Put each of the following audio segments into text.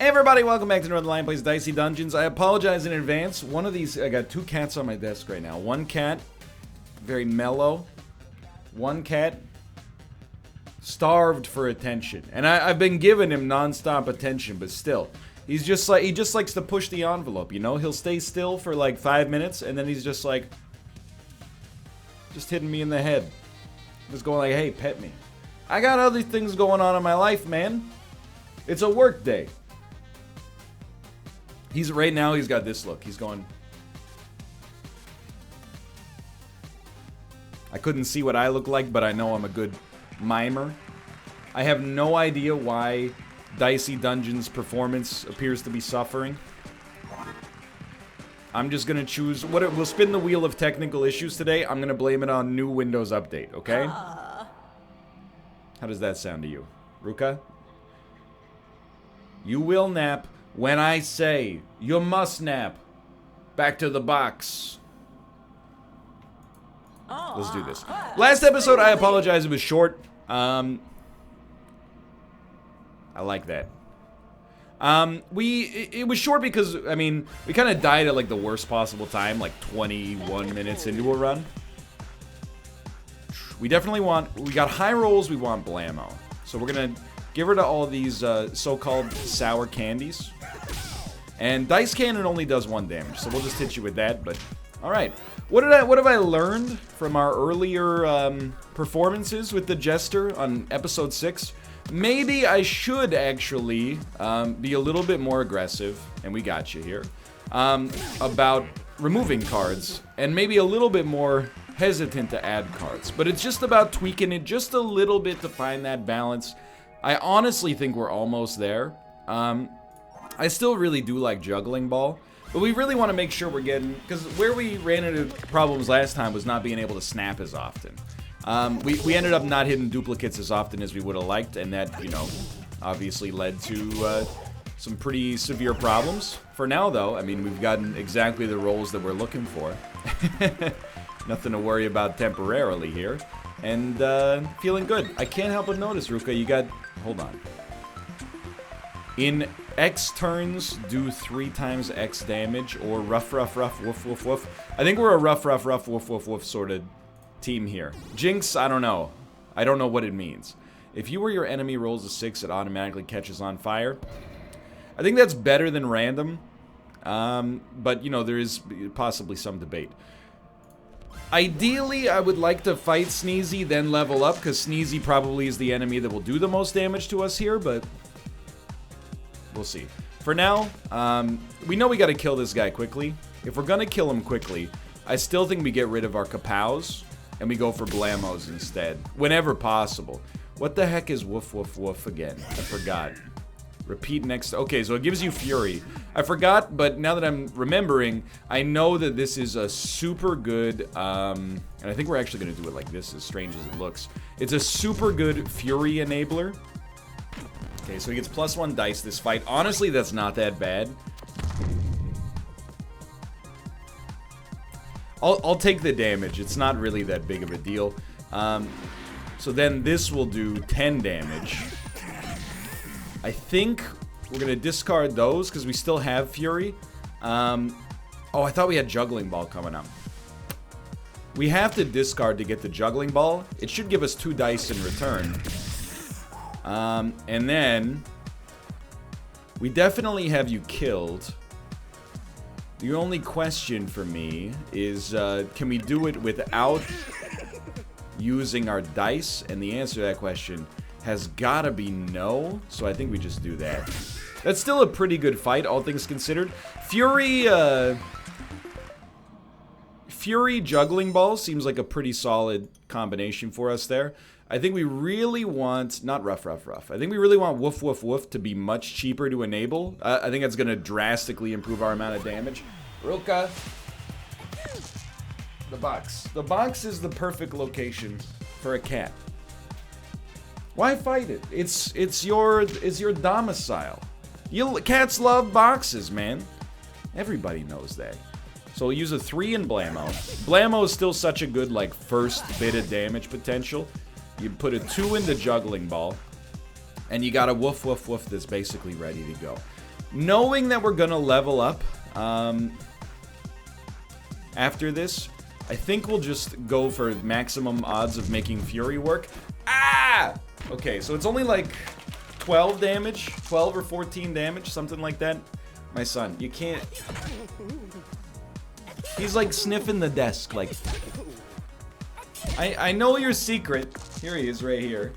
Hey everybody, welcome back to Northernlion plays Dicey Dungeons. I apologize in advance. One of these, I got two cats on my desk right now. One cat, very mellow. One cat, starved for attention. And I've been giving him non-stop attention, but still. He's just like, he just likes to push the envelope, you know? He'll stay still for like 5 minutes, and then he's just like, just hitting me in the head. Just going like, hey, pet me. I got other things going on in my life, man. It's a work day. He's right now, he's got this look. He's going. I couldn't see what I look like, but I know I'm a good mimer. I have no idea why Dicey Dungeons' performance appears to be suffering. I'm just gonna choose we'll spin the wheel of technical issues today. I'm gonna blame it on new Windows update, okay? How does that sound to you? Ruka? You will nap when I say you must nap. Back to the box. Let's do this. Last episode, I apologize, it was short. I like that. It was short because, I mean, we kind of died at like the worst possible time, like 21 minutes into a run. We definitely we got high rolls, we want blammo. So we're gonna give her to all these so-called sour candies. And Dice Cannon only does 1 damage, so we'll just hit you with that, but alright. What have I learned from our earlier performances with the Jester on episode 6? Maybe I should actually be a little bit more aggressive, and we got you here, about removing cards, and maybe a little bit more hesitant to add cards. But it's just about tweaking it just a little bit to find that balance. I honestly think we're almost there. I still really do like Juggling Ball, but we really want to make sure we're getting, because where we ran into problems last time was not being able to snap as often. We ended up not hitting duplicates as often as we would have liked, and that, you know, obviously led to some pretty severe problems. For now, though, I mean, we've gotten exactly the rolls that we're looking for. Nothing to worry about temporarily here. And feeling good. I can't help but notice, Ruka, you got... Hold on. In X turns, do 3 times X damage, or rough, woof, woof, woof. I think we're a rough, woof, woof, woof sort of team here. Jinx, I don't know. I don't know what it means. If you or your enemy rolls a 6, it automatically catches on fire. I think that's better than random. But, you know, there is possibly some debate. Ideally, I would like to fight Sneezy, then level up, because Sneezy probably is the enemy that will do the most damage to us here, but we'll see. For now, we know we gotta kill this guy quickly. If we're gonna kill him quickly, I still think we get rid of our Kapows, and we go for Blamos instead, whenever possible. What the heck is woof, woof, woof again? I forgot. Repeat next. Okay, so it gives you Fury. I forgot, but now that I'm remembering, I know that this is a super good, and I think we're actually going to do it like this, as strange as it looks. It's a super good Fury enabler. Okay, so he gets +1 dice this fight. Honestly, that's not that bad. I'll take the damage. It's not really that big of a deal. So then this will do 10 damage. I think we're going to discard those because we still have Fury. Oh, I thought we had Juggling Ball coming up. We have to discard to get the Juggling Ball. It should give us 2 dice in return. And then we definitely have you killed. The only question for me is, can we do it without using our dice? And the answer to that question has gotta be no, so I think we just do that. That's still a pretty good fight, all things considered. Fury Juggling Ball seems like a pretty solid combination for us there. I think we really want, not rough. I think we really want woof, woof, woof to be much cheaper to enable. I think that's gonna drastically improve our amount of damage. Rilka. The box. The box is the perfect location for a cat. Why fight it? It's your domicile. Cats love boxes, man. Everybody knows that. So we'll use a 3 in Blamo. Blamo is still such a good, like, first bit of damage potential. You put a 2 in the Juggling Ball, and you got a woof woof woof that's basically ready to go. Knowing that we're gonna level up after this, I think we'll just go for maximum odds of making Fury work. Ah! Okay, so it's only like 12 damage, 12 or 14 damage, something like that. My son, you can't... He's like sniffing the desk, like... I know your secret. Here he is, right here.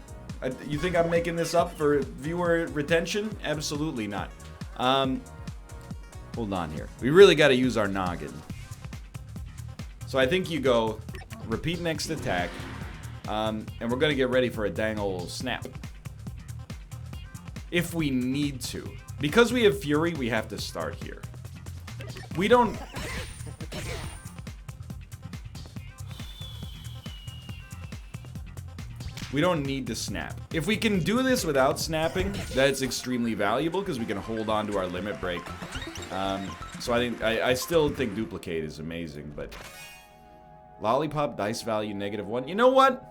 You think I'm making this up for viewer retention? Absolutely not. Hold on here. We really got to use our noggin. So I think you go repeat next attack, and we're going to get ready for a dang old snap. If we need to. Because we have Fury, we have to start here. We don't... We don't need to snap. If we can do this without snapping, that's extremely valuable because we can hold on to our limit break. So I still think duplicate is amazing, but lollipop dice value -1. You know what?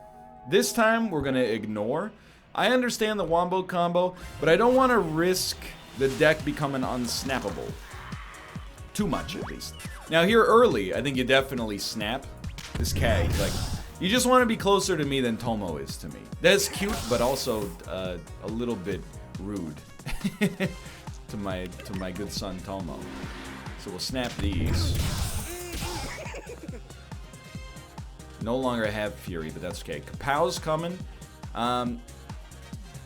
This time we're gonna ignore. I understand the wombo combo, but I don't want to risk the deck becoming unsnappable. Too much, at least. Now here early, I think you definitely snap. This cat, like. You just want to be closer to me than Tomo is to me. That's cute, but also a little bit rude to my good son Tomo. So we'll snap these. No longer have Fury, but that's okay. Kapow's coming. Well,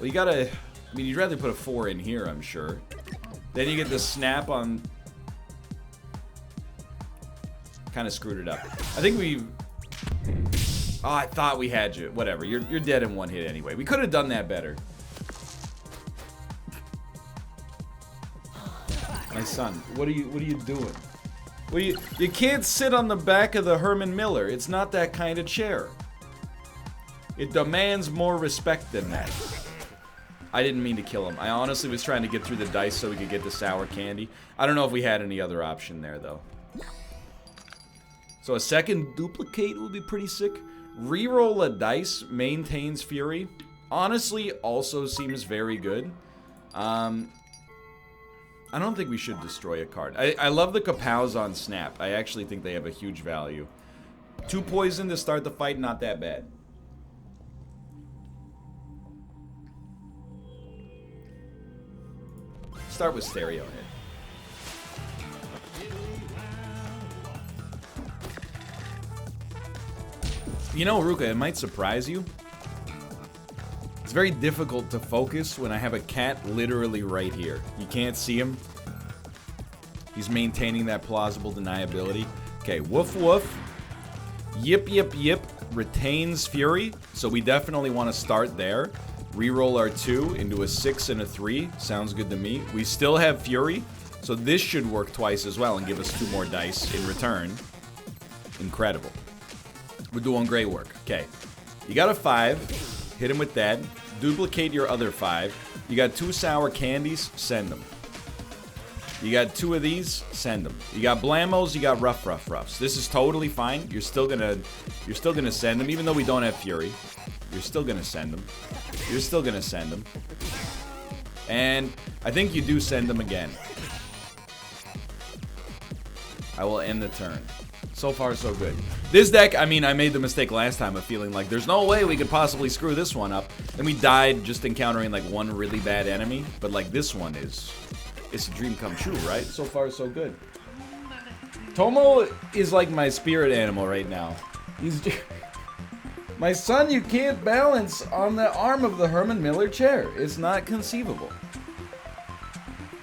you gotta... I mean, you'd rather put a 4 in here, I'm sure. Then you get the snap on... Kind of screwed it up. I think we... Oh, I thought we had you. Whatever. You're dead in one hit anyway. We could have done that better. My son, what are you doing? Well, you can't sit on the back of the Herman Miller. It's not that kind of chair. It demands more respect than that. I didn't mean to kill him. I honestly was trying to get through the dice so we could get the sour candy. I don't know if we had any other option there, though. So a second duplicate will be pretty sick. Reroll a dice, maintains Fury. Honestly, also seems very good. I don't think we should destroy a card. I love the Kapows on Snap. I actually think they have a huge value. 2 poison to start the fight, not that bad. Start with Stereo Hit. You know, Ruka, it might surprise you. It's very difficult to focus when I have a cat literally right here. You can't see him. He's maintaining that plausible deniability. Okay, woof woof. Yip yip yip retains Fury. So we definitely want to start there. Reroll our 2 into a 6 and a 3. Sounds good to me. We still have Fury. So this should work twice as well and give us 2 more dice in return. Incredible. We're doing great work. Okay. You got a 5. Hit him with that. Duplicate your other 5. You got 2 sour candies. Send them. You got 2 of these. Send them. You got blamos. You got roughs. This is totally fine. You're still gonna send them, even though we don't have Fury. You're still gonna send them. You're still gonna send them. And I think you do send them again. I will end the turn. So far, so good. This deck, I mean, I made the mistake last time of feeling like there's no way we could possibly screw this one up. Then we died just encountering like one really bad enemy. But like this one is, it's a dream come true, right? So far, so good. Tomo is like my spirit animal right now. He's my son, you can't balance on the arm of the Herman Miller chair. It's not conceivable.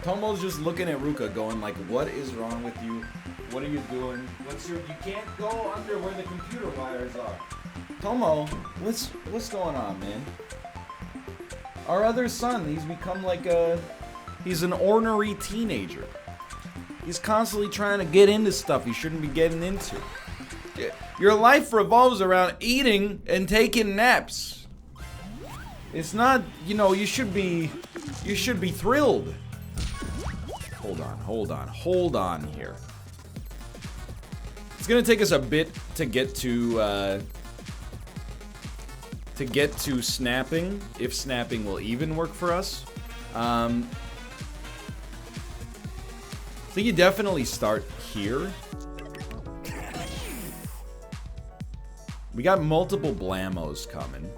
Tomo's just looking at Ruka going like, what is wrong with you? What are you doing? You can't go under where the computer wires are. Tomo, what's going on, man? Our other son, he's become like he's an ornery teenager. He's constantly trying to get into stuff he shouldn't be getting into. Your life revolves around eating and taking naps. It's not, you know, you should be thrilled. Hold on here. It's gonna take us a bit to get to snapping, if snapping will even work for us. think you definitely start here. We got multiple Blamos coming.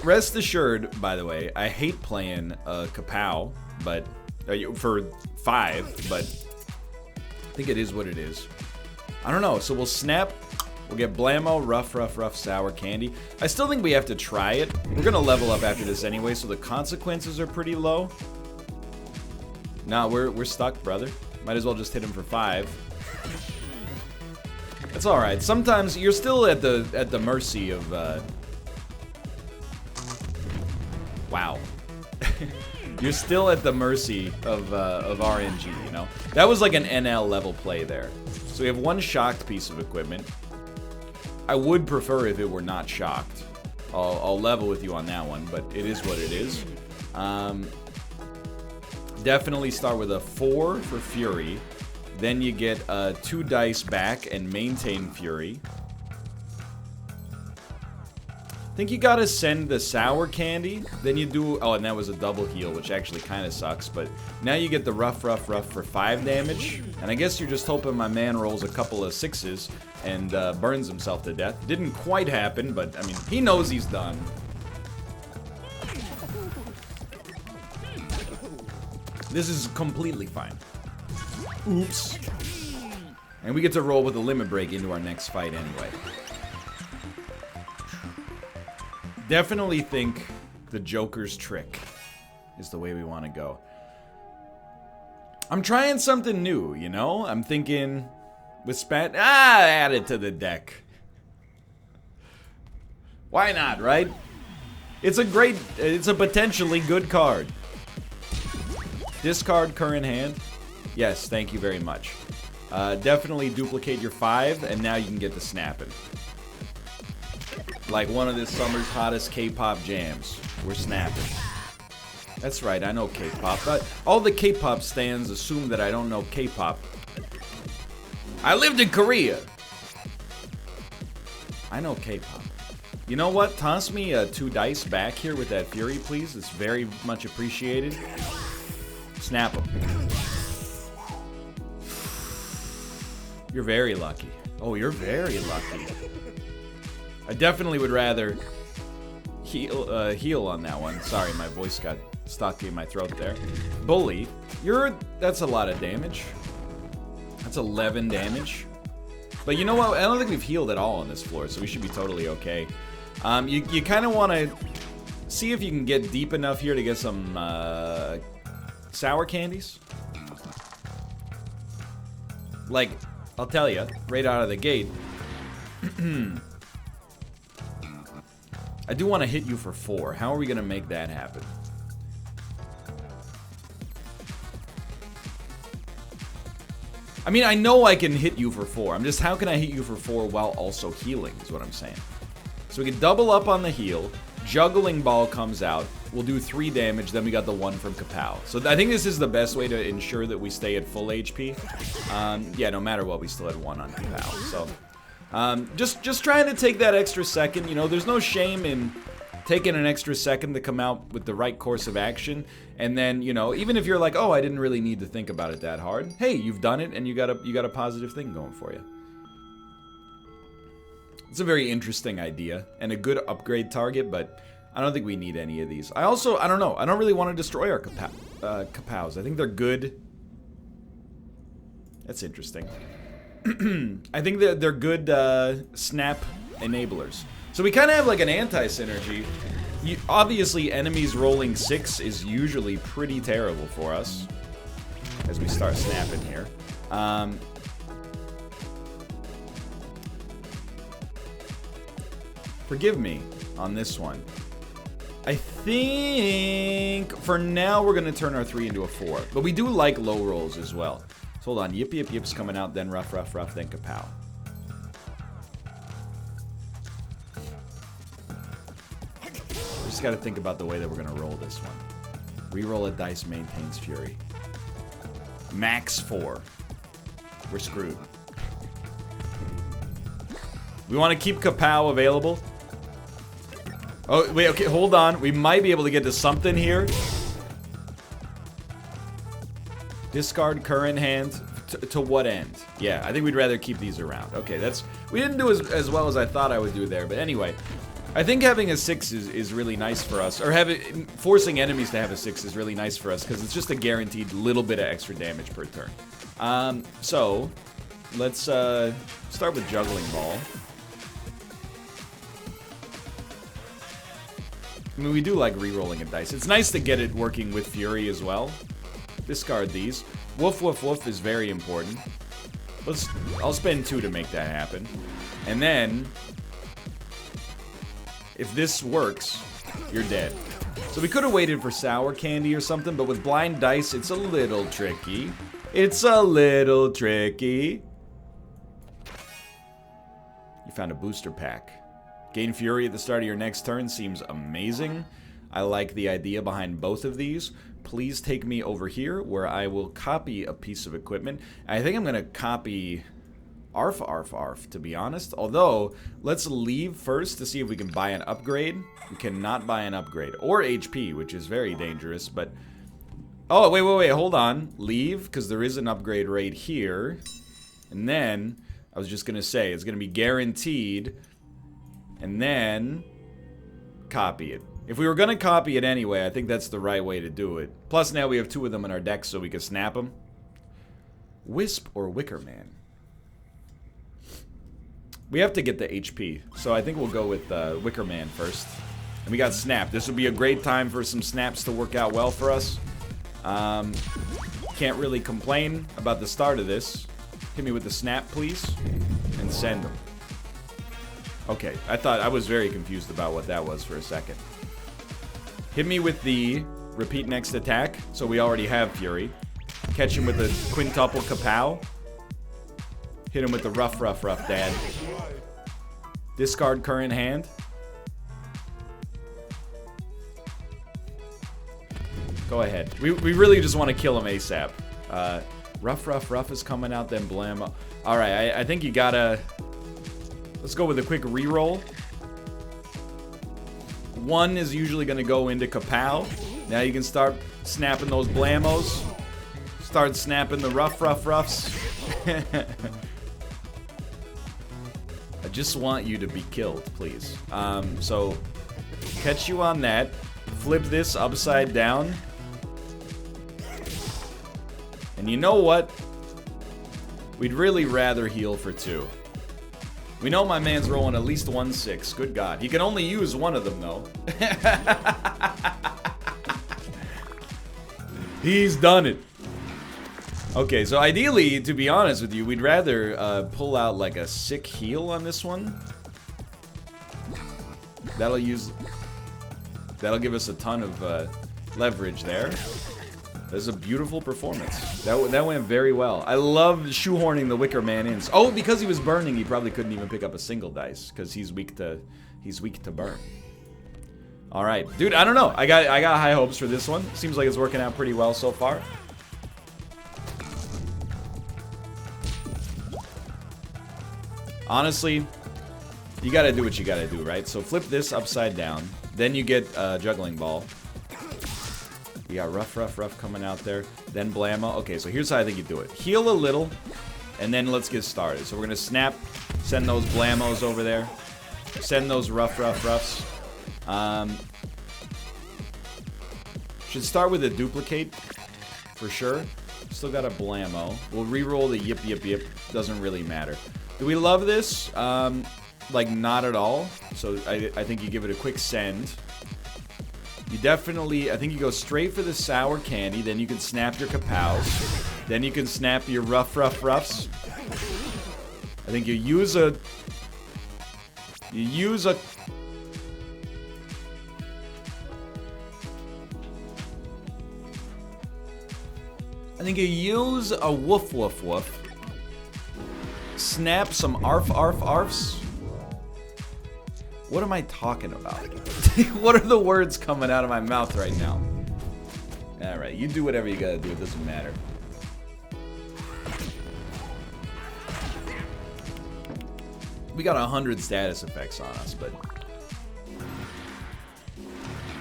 Rest assured, by the way, I hate playing Kapow, but for 5, but I think it is what it is. I don't know. So we'll snap. We'll get Blamo, rough, sour candy. I still think we have to try it. We're gonna level up after this anyway, so the consequences are pretty low. Nah, we're stuck, brother. Might as well just hit him for 5. That's all right. Sometimes you're still at the mercy of. Wow. You're still at the mercy of RNG, you know? That was like an NL level play there. So we have one shocked piece of equipment. I would prefer if it were not shocked. I'll level with you on that one, but it is what it is. Definitely start with a 4 for Fury. Then you get 2 dice back and maintain Fury. I think you gotta send the sour candy, then you do, oh, and that was a double heal, which actually kind of sucks, but now you get the rough for 5 damage, and I guess you're just hoping my man rolls a couple of 6s and burns himself to death. Didn't quite happen, but, I mean, he knows he's done. This is completely fine. Oops. And we get to roll with a limit break into our next fight anyway. Definitely think the Joker's trick is the way we want to go. I'm trying something new, you know? I'm thinking with spat. Add it to the deck. Why not, right? It's a potentially good card. Discard current hand. Yes, thank you very much. Definitely duplicate your 5, and now you can get to snapping. Like one of this summer's hottest K-pop jams. We're snapping. That's right, I know K-pop. All the K-pop stans assume that I don't know K-pop. I lived in Korea. I know K-pop. You know what? Toss me 2 dice back here with that Fury, please. It's very much appreciated. Snap them. You're very lucky. Oh, you're very lucky. I definitely would rather heal on that one. Sorry, my voice got stuck in my throat there. Bully, that's a lot of damage. That's 11 damage. But you know what? I don't think we've healed at all on this floor, so we should be totally okay. You kind of want to see if you can get deep enough here to get some sour candies. Like, I'll tell you, right out of the gate. I do want to hit you for 4. How are we going to make that happen? I mean, I know I can hit you for 4. I'm just, how can I hit you for 4 while also healing, is what I'm saying. So we can double up on the heal. Juggling Ball comes out. We'll do 3 damage, then we got the 1 from Kapow. So I think this is the best way to ensure that we stay at full HP. Yeah, no matter what, we still had 1 on Kapow. So just trying to take that extra second. You know, there's no shame in taking an extra second to come out with the right course of action. And then, you know, even if you're like, oh, I didn't really need to think about it that hard. Hey, you've done it, and you got a positive thing going for you. It's a very interesting idea and a good upgrade target, but I don't think we need any of these. I don't know. I don't really want to destroy our Kapows. I think they're good. That's interesting. I think that they're good snap enablers. So we kind of have like an anti-synergy. Obviously, enemies rolling 6 is usually pretty terrible for us as we start snapping here. Forgive me on this one. I think for now we're going to turn our 3 into a 4. But we do like low rolls as well. So hold on. Yip, yip, yip's coming out, then rough, then Kapow. We just got to think about the way that we're going to roll this one. Reroll a dice maintains Fury. Max 4. We're screwed. We want to keep Kapow available. Oh, wait, okay, hold on. We might be able to get to something here. Discard current hand. To what end? Yeah, I think we'd rather keep these around. Okay, that's... We didn't do as well as I thought I would do there, but anyway. I think having a 6 is really nice for us. Or forcing enemies to have a 6 is really nice for us, because it's just a guaranteed little bit of extra damage per turn. So, let's start with Juggling Ball. I mean, we do like re-rolling a dice. It's nice to get it working with Fury as well. Discard these. Woof, woof, woof is very important. I'll spend 2 to make that happen. And then, if this works, you're dead. So we could have waited for Sour Candy or something, but with blind dice, it's a little tricky. It's a little tricky. You found a booster pack. Gain Fury at the start of your next turn seems amazing. I like the idea behind both of these. Please take me over here where I will copy a piece of equipment. I think I'm going to copy Arf, Arf, Arf, to be honest. Although, let's leave first to see if we can buy an upgrade. We cannot buy an upgrade. Or HP, which is very dangerous, but... Oh, wait, hold on. Leave, because there is an upgrade right here. And then, I was just going to say, it's going to be guaranteed. And then, copy it. If we were going to copy it anyway, I think that's the right way to do it. Plus, now we have 2 of them in our deck, so we can snap them. Wisp or Wicker Man? We have to get the HP, so I think we'll go with Wicker Man first. And we got Snap. This would be a great time for some snaps to work out well for us. Can't really complain about the start of this. Hit me with the Snap, please. And send them. Okay, I was very confused about what that was for a second. Hit me with the repeat next attack, so we already have Fury. Catch him with the quintuple kapow. Hit him with the rough, rough, rough, dad. Discard current hand. Go ahead. We really just want to kill him ASAP. Rough, rough, rough is coming out, then blam. Alright, I think you gotta... Let's go with a quick reroll. 1 is usually going to go into Kapow. Now you can start snapping those blamos. Start snapping the rough, rough, roughs. I just want you to be killed, please. So, catch you on that. Flip this upside down. And you know what? We'd really rather heal for 2. We know my man's rolling at least 1 6. Good God. He can only use 1 of them, though. He's done it. Okay, so ideally, to be honest with you, we'd rather pull out like a sick heal on this one. That'll give us a ton of leverage there. That's a beautiful performance. That went very well. I love shoehorning the Wicker Man in. Oh, because he was burning, he probably couldn't even pick up a single dice because he's weak to burn. All right, dude. I don't know. I got high hopes for this one. Seems like it's working out pretty well so far. Honestly, you gotta do what you gotta do, right? So flip this upside down. Then you get Juggling Ball. You got rough, rough, rough coming out there. Then blammo. Okay, so here's how I think you do it. Heal a little, and then let's get started. So we're gonna snap, send those blamos over there. Send those rough, rough, roughs. Should start with a duplicate, for sure. Still got a blammo. We'll re-roll the yip, yip, yip. Doesn't really matter. Do we love this? Like, not at all. So I think you give it a quick send. You definitely, I think you go straight for the sour candy, then you can snap your kapows, then you can snap your rough, rough, roughs. I think you use a... I think you use a woof, woof, woof. Snap some arf, arf, arfs. What am I talking about? What are the words coming out of my mouth right now? Alright, you do whatever you gotta do, it doesn't matter. We got 100 status effects on us, but...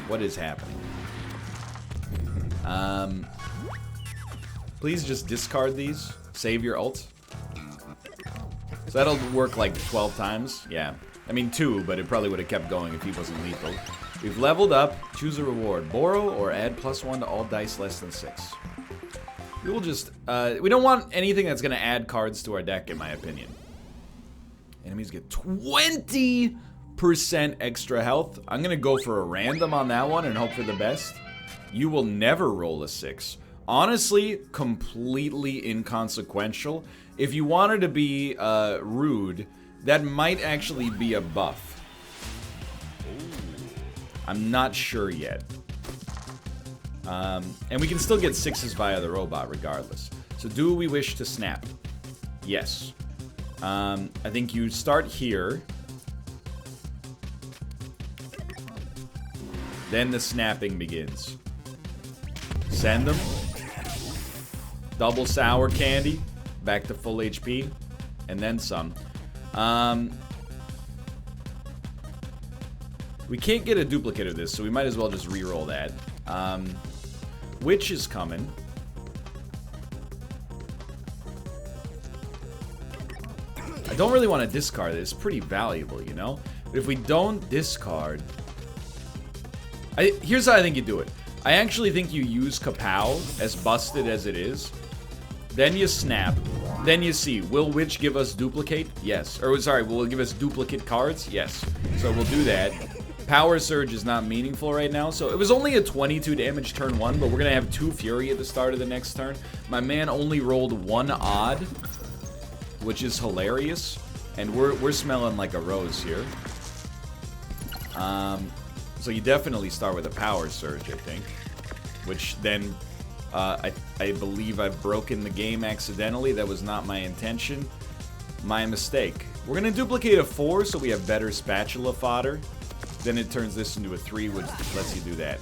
what is happening? Please just discard these. Save your ult. So that'll work like 12 times. Yeah. I mean 2, but it probably would have kept going if he wasn't lethal. We've leveled up. Choose a reward. Borrow or add +1 to all dice less than 6. We will just... we don't want anything that's going to add cards to our deck, in my opinion. Enemies get 20% extra health. I'm going to go for a random on that one and hope for the best. You will never roll a 6. Honestly, completely inconsequential. If you wanted to be rude, that might actually be a buff. I'm not sure yet. And we can still get 6s via the robot regardless. So do we wish to snap? Yes. I think you start here. Then the snapping begins. Send them. Double sour candy. Back to full HP. And then some. We can't get a duplicate of this, so we might as well just re-roll that. Witch is coming. I don't really want to discard it. It's pretty valuable, you know? But if we don't discard... here's how I think you do it. I actually think you use Kapow, as busted as it is. Then you snap. Then you see, will Witch give us duplicate? Yes. Or, sorry, will it give us duplicate cards? Yes. So we'll do that. Power Surge is not meaningful right now, so it was only a 22 damage turn 1, but we're going to have 2 Fury at the start of the next turn. My man only rolled 1 odd, which is hilarious, and we're smelling like a rose here. So you definitely start with a Power Surge, I think, which then I believe I've broken the game accidentally. That was not my intention. My mistake. We're going to duplicate a 4 so we have better spatula fodder. Then it turns this into a 3, which lets you do that.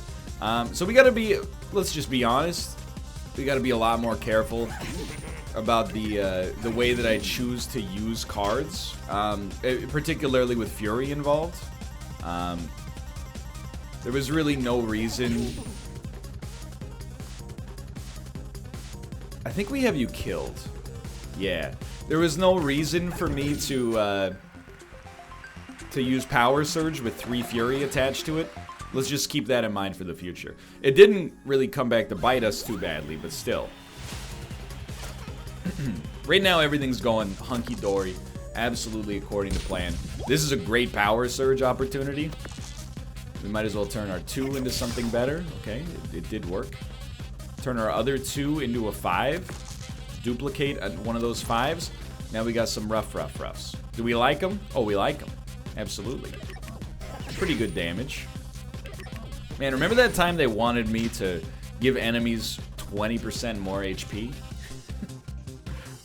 So we gotta be, let's just be honest, we gotta be a lot more careful about the way that I choose to use cards, particularly with Fury involved. There was really no reason. I think we have you killed. Yeah. There was no reason for me to use Power Surge with 3 Fury attached to it. Let's just keep that in mind for the future. It didn't really come back to bite us too badly, but still. Right now, everything's going hunky-dory, absolutely according to plan. This is a great Power Surge opportunity. We might as well turn our 2 into something better. Okay, it did work. Turn our other 2 into a 5. Duplicate one of those 5s. Now we got some roughs. Do we like them? Oh, we like them. Absolutely. Pretty good damage. Man, remember that time they wanted me to give enemies 20% more HP?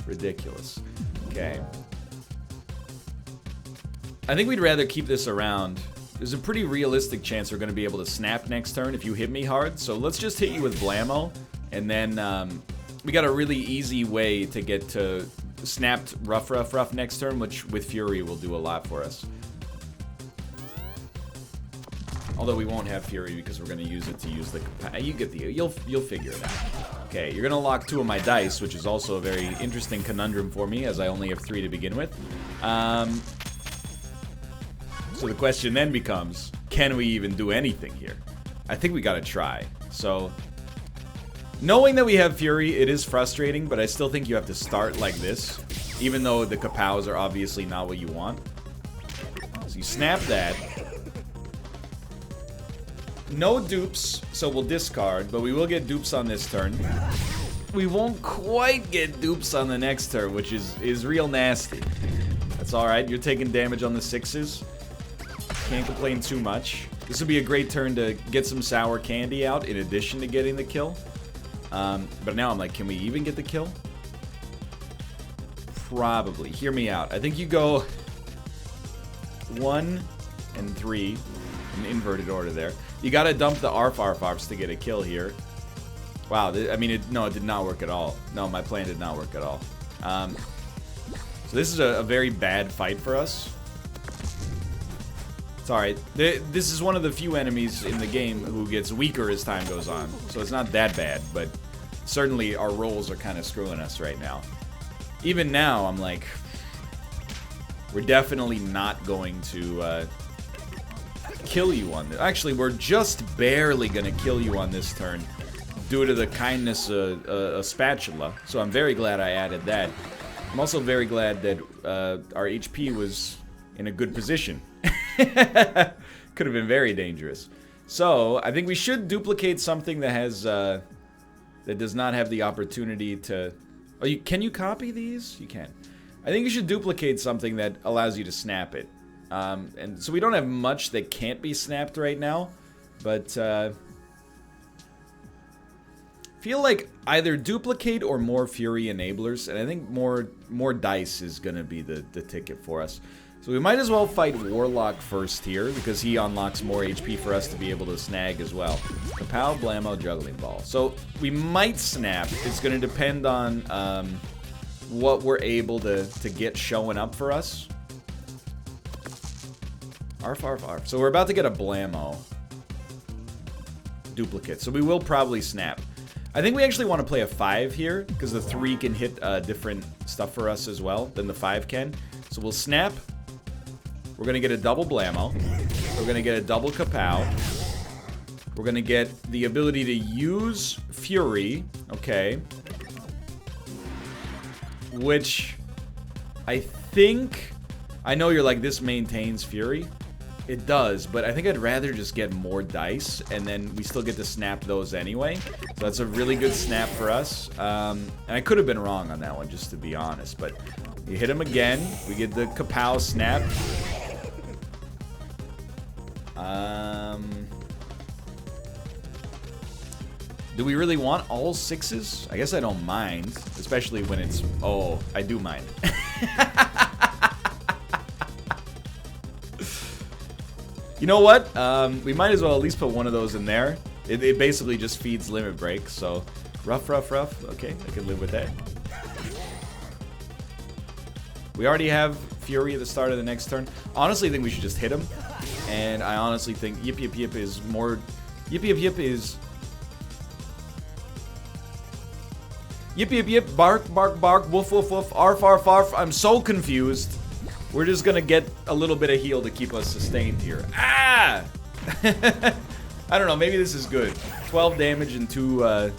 Ridiculous. Okay. I think we'd rather keep this around. There's a pretty realistic chance we're going to be able to snap next turn if you hit me hard. So let's just hit you with Blammo. And then we got a really easy way to get to snapped rough next turn, which with Fury will do a lot for us. Although we won't have Fury because we're going to use it to use the... You get the... You'll figure it out. Okay, you're going to lock 2 of my dice, which is also a very interesting conundrum for me, as I only have 3 to begin with. So the question then becomes, can we even do anything here? I think we got to try. So, knowing that we have Fury, it is frustrating, but I still think you have to start like this, even though the Kapows are obviously not what you want. So you snap that. No dupes, so we'll discard, but we will get dupes on this turn. We won't quite get dupes on the next turn, which is real nasty. That's alright, you're taking damage on the 6s. Can't complain too much. This would be a great turn to get some sour candy out in addition to getting the kill. But now I'm like, can we even get the kill? Probably. Hear me out. I think you go 1 and 3 in inverted order there. You gotta dump the arfs to get a kill here. Wow, I mean, no, it did not work at all. No, my plan did not work at all. So this is a very bad fight for us. It's alright. This is one of the few enemies in the game who gets weaker as time goes on. So it's not that bad, but certainly our rolls are kind of screwing us right now. Even now, I'm like, we're definitely not going to kill you on this. Actually, we're just barely going to kill you on this turn due to the kindness of a spatula. So I'm very glad I added that. I'm also very glad that our HP was in a good position. Could have been very dangerous. So I think we should duplicate something that has that does not have the opportunity to. Oh, can you copy these? You can. I think you should duplicate something that allows you to snap it. And so we don't have much that can't be snapped right now, but feel like either duplicate or more fury enablers, and I think more dice is gonna be the ticket for us. So we might as well fight Warlock first here, because he unlocks more HP for us to be able to snag as well. Kapow, Blammo, Juggling Ball. So we might snap. It's gonna depend on what we're able to get showing up for us. Arf, arf, arf. So we're about to get a Blammo duplicate, so we will probably snap. I think we actually want to play a 5 here, because the 3 can hit different stuff for us as well than the 5 can. So we'll snap. We're going to get a double Blammo. We're going to get a double Kapow. We're going to get the ability to use Fury. Okay. Which I think... I know you're like, this maintains Fury. It does, but I think I'd rather just get more dice, and then we still get to snap those anyway. So that's a really good snap for us. And I could have been wrong on that one, just to be honest. But you hit him again. We get the Kapow snap. Do we really want all 6s? I guess I don't mind, especially when it's... Oh, I do mind. You know what? We might as well at least put one of those in there. It basically just feeds Limit Break, so... Rough, rough, rough. Okay, I can live with that. We already have Fury at the start of the next turn. Honestly, I think we should just hit him. And I honestly think Yip Yip Yip is more... Yip Yip Yip is... Yip Yip Yip, bark, bark, bark, woof, woof, woof, arf, arf, arf. I'm so confused. We're just gonna get a little bit of heal to keep us sustained here. Ah! I don't know, maybe this is good. 12 damage and 2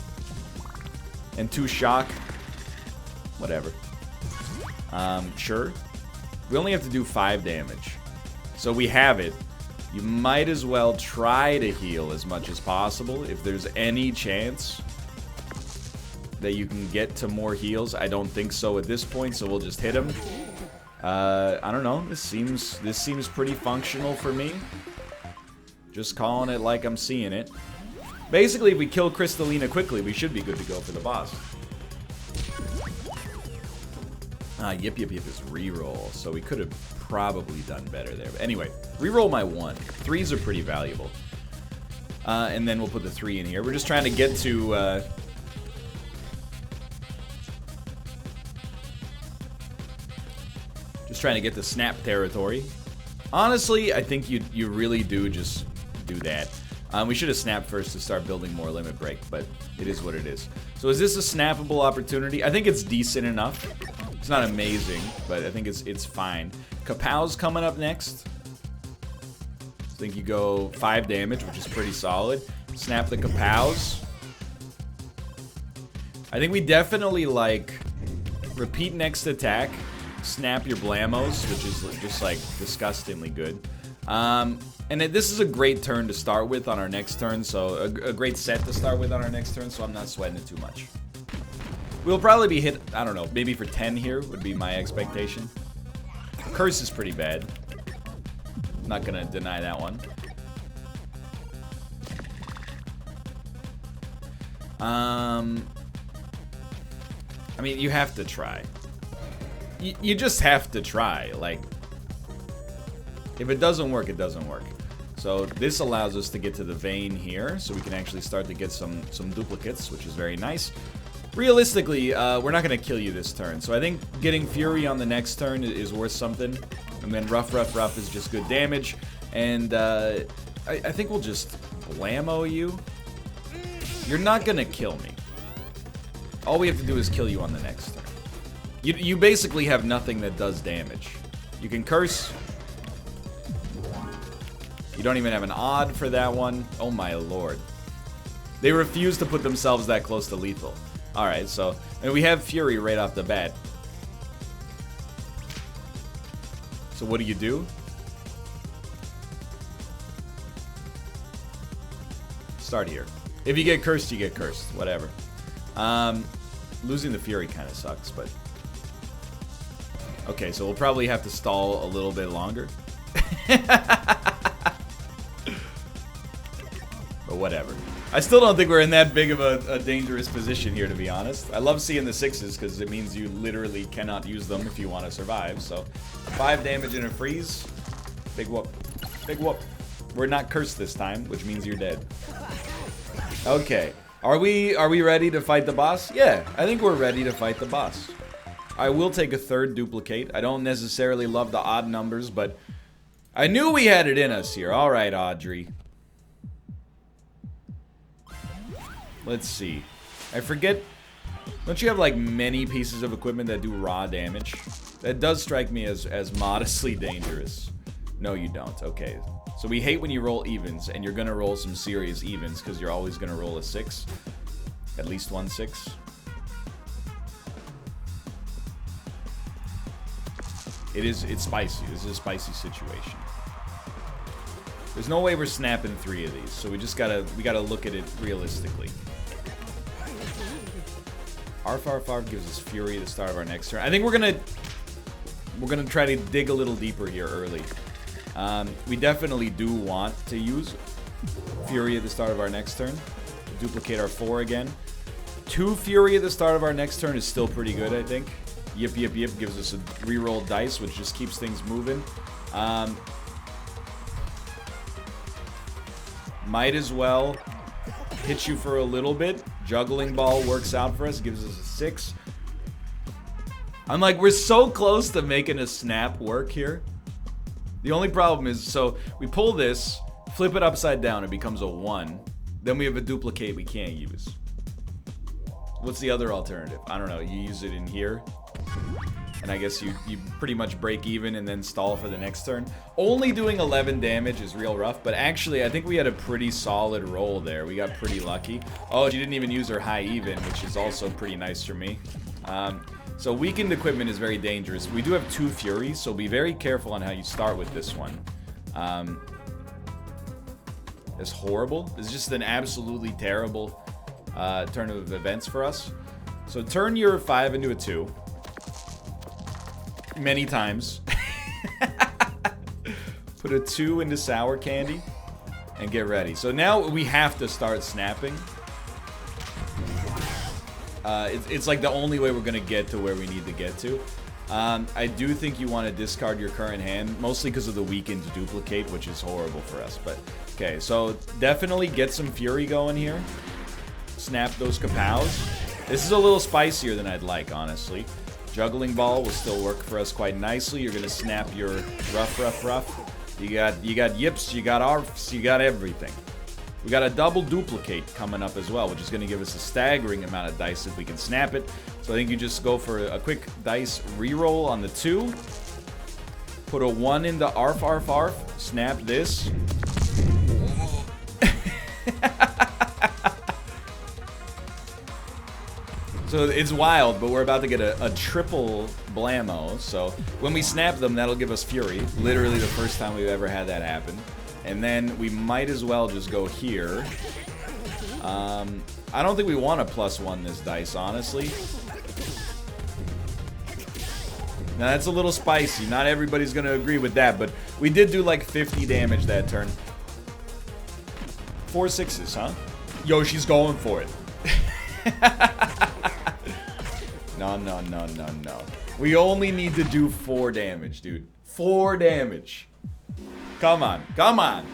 shock. Whatever. Sure. We only have to do 5 damage. So we have it. You might as well try to heal as much as possible if there's any chance that you can get to more heals. I don't think so at this point, so we'll just hit him. I don't know. This seems pretty functional for me. Just calling it like I'm seeing it. Basically, if we kill Crystalina quickly, we should be good to go for the boss. Yip Yip Yip is reroll, so we could have probably done better there. But anyway, reroll my 1. 3s are pretty valuable. And then we'll put the 3 in here. We're just trying to get to... Just trying to get to snap territory. Honestly, I think you really do just do that. We should have snapped first to start building more Limit Break, but it is what it is. So is this a snappable opportunity? I think it's decent enough. It's not amazing, but I think it's fine. Kapow's coming up next. I think you go 5 damage, which is pretty solid. Snap the Kapows. I think we definitely, like, repeat next attack. Snap your Blammos, which is just, like, disgustingly good. And this is a great turn to start with on our next turn, so a great set to start with on our next turn, so I'm not sweating it too much. We'll probably be hit, I don't know, maybe for 10 here would be my expectation. Curse is pretty bad. I'm not gonna deny that one. I mean, you have to try. You just have to try. Like, if it doesn't work, it doesn't work. So this allows us to get to the vein here, so we can actually start to get some duplicates, which is very nice. Realistically, we're not going to kill you this turn, so I think getting Fury on the next turn is worth something. And then Rough, Rough, Rough is just good damage. And I think we'll just Blammo you. You're not going to kill me. All we have to do is kill you on the next turn. You basically have nothing that does damage. You can curse. You don't even have an odd for that one. Oh my lord. They refuse to put themselves that close to lethal. Alright, so and we have Fury right off the bat. So what do? Start here. If you get cursed, you get cursed. Whatever. Losing the Fury kind of sucks, but... Okay, so we'll probably have to stall a little bit longer. But whatever. I still don't think we're in that big of a dangerous position here, to be honest. I love seeing the 6s, because it means you literally cannot use them if you want to survive, so... 5 damage and a freeze. Big whoop. Big whoop. We're not cursed this time, which means you're dead. Okay. Are we ready to fight the boss? Yeah, I think we're ready to fight the boss. I will take a 3rd duplicate. I don't necessarily love the odd numbers, but I knew we had it in us here. Alright, Audrey. Let's see. I forget. Don't you have like many pieces of equipment that do raw damage? That does strike me as modestly dangerous. No, you don't. Okay. So we hate when you roll evens, and you're gonna roll some serious evens because you're always gonna roll a 6. At least 1 6. It's spicy. This is a spicy situation. There's no way we're snapping 3 of these, so we gotta look at it realistically. Arf gives us Fury at the start of our next turn. I think we're gonna try to dig a little deeper here early. We definitely do want to use Fury at the start of our next turn. Duplicate our 4 again. 2 Fury at the start of our next turn is still pretty good, I think. Yip gives us a reroll dice, which just keeps things moving. Might as well hit you for a little bit. Juggling ball works out for us, gives us a 6. I'm like, we're so close to making a snap work here. The only problem is, so we pull this, flip it upside down, it becomes a 1. Then we have a duplicate we can't use. What's the other alternative? I don't know, you use it in here. And I guess you pretty much break even and then stall for the next turn. Only doing 11 damage is real rough, but actually I think we had a pretty solid roll there. We got pretty lucky. Oh, she didn't even use her high even, which is also pretty nice for me. So weakened equipment is very dangerous. We do have 2 Fury, so be very careful on how you start with this one. It's horrible. This is just an absolutely terrible turn of events for us. So turn your 5 into a 2. Many times. Put a 2 into sour candy and get ready. So now we have to start snapping. It's like the only way we're gonna get to where we need to get to. I do think you want to discard your current hand, mostly because of the weakened duplicate, which is horrible for us. But okay, so definitely get some Fury going here. Snap those kapows. This is a little spicier than I'd like, honestly. Juggling ball will still work for us quite nicely. You're gonna snap your rough. You got yips, you got arfs, you got everything. We got a double duplicate coming up as well, which is gonna give us a staggering amount of dice if we can snap it. So I think you just go for a quick dice reroll on the 2. Put a 1 into arf. Snap this. So it's wild, but we're about to get a triple blammo. So when we snap them, that'll give us Fury. Literally the first time we've ever had that happen. And then we might as well just go here. I don't think we want to +1 this dice, honestly. Now that's a little spicy. Not everybody's going to agree with that, but we did do like 50 damage that turn. 4 6s, huh? Yo, she's going for it. No. We only need to do 4 damage, dude. 4 damage. Come on.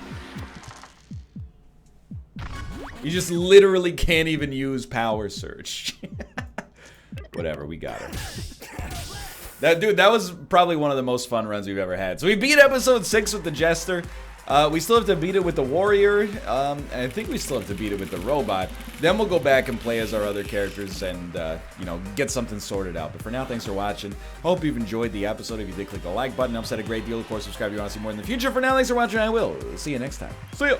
You just literally can't even use Power Surge. Whatever, we got it. That was probably one of the most fun runs we've ever had. So we beat episode 6 with the Jester. We still have to beat it with the warrior, and I think we still have to beat it with the robot. Then we'll go back and play as our other characters and, you know, get something sorted out. But for now, thanks for watching. Hope you've enjoyed the episode. If you did, click the like button. It helps out a great deal. Of course, subscribe if you want to see more in the future. For now, thanks for watching. I will see you next time. See ya!